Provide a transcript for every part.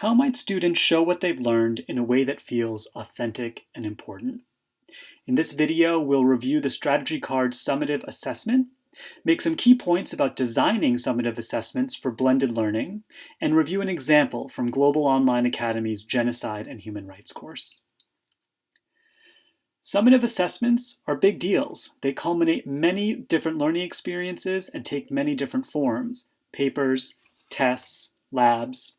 How might students show what they've learned in a way that feels authentic and important? In this video, we'll review the strategy card Summative Assessment, make some key points about designing summative assessments for blended learning, and review an example from Global Online Academy's Genocide and Human Rights course. Summative assessments are big deals. They culminate many different learning experiences and take many different forms: papers, tests, labs.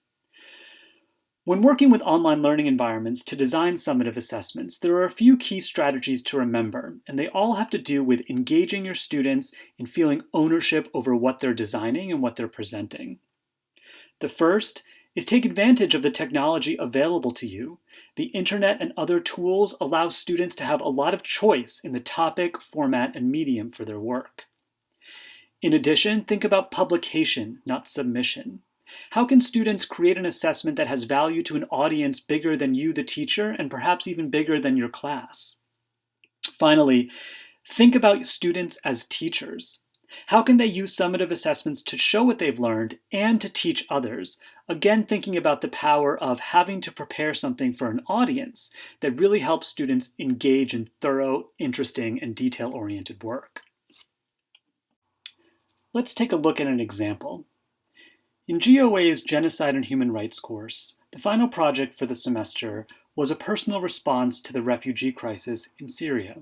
When working with online learning environments to design summative assessments, there are a few key strategies to remember, and they all have to do with engaging your students in feeling ownership over what they're designing and what they're presenting. The first is take advantage of the technology available to you. The internet and other tools allow students to have a lot of choice in the topic, format, and medium for their work. In addition, think about publication, not submission. How can students create an assessment that has value to an audience bigger than you, the teacher, and perhaps even bigger than your class? Finally, think about students as teachers. How can they use summative assessments to show what they've learned and to teach others? Again, thinking about the power of having to prepare something for an audience that really helps students engage in thorough, interesting, and detail-oriented work. Let's take a look at an example. In GOA's Genocide and Human Rights course, the final project for the semester was a personal response to the refugee crisis in Syria.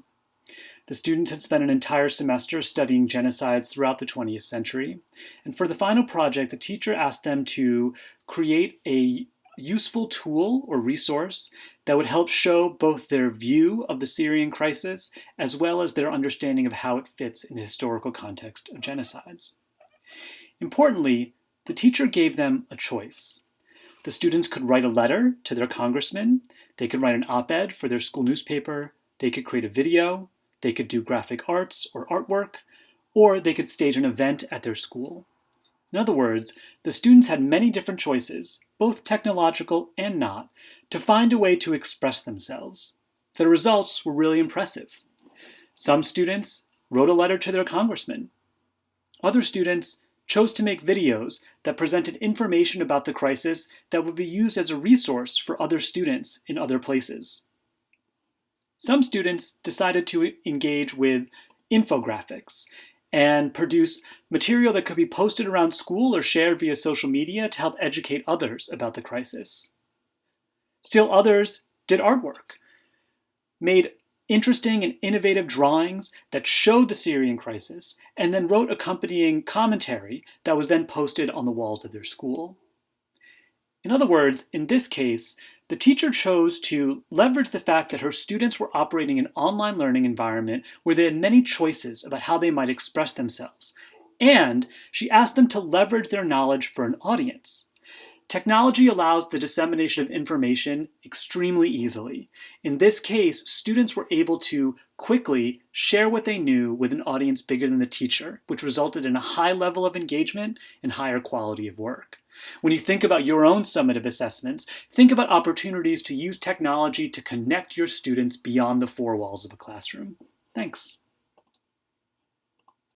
The students had spent an entire semester studying genocides throughout the 20th century, and for the final project, the teacher asked them to create a useful tool or resource that would help show both their view of the Syrian crisis as well as their understanding of how it fits in the historical context of genocides. Importantly, the teacher gave them a choice. The students could write a letter to their congressman, they could write an op-ed for their school newspaper, they could create a video, they could do graphic arts or artwork, or they could stage an event at their school. In other words, the students had many different choices, both technological and not, to find a way to express themselves. The results were really impressive. Some students wrote a letter to their congressman. Other students chose to make videos that presented information about the crisis that would be used as a resource for other students in other places. Some students decided to engage with infographics and produce material that could be posted around school or shared via social media to help educate others about the crisis. Still others did artwork, made interesting and innovative drawings that showed the Syrian crisis, and then wrote accompanying commentary that was then posted on the walls of their school. In other words, in this case, the teacher chose to leverage the fact that her students were operating in an online learning environment where they had many choices about how they might express themselves, and she asked them to leverage their knowledge for an audience. Technology allows the dissemination of information extremely easily. In this case, students were able to quickly share what they knew with an audience bigger than the teacher, which resulted in a high level of engagement and higher quality of work. When you think about your own summative assessments, think about opportunities to use technology to connect your students beyond the four walls of a classroom. Thanks.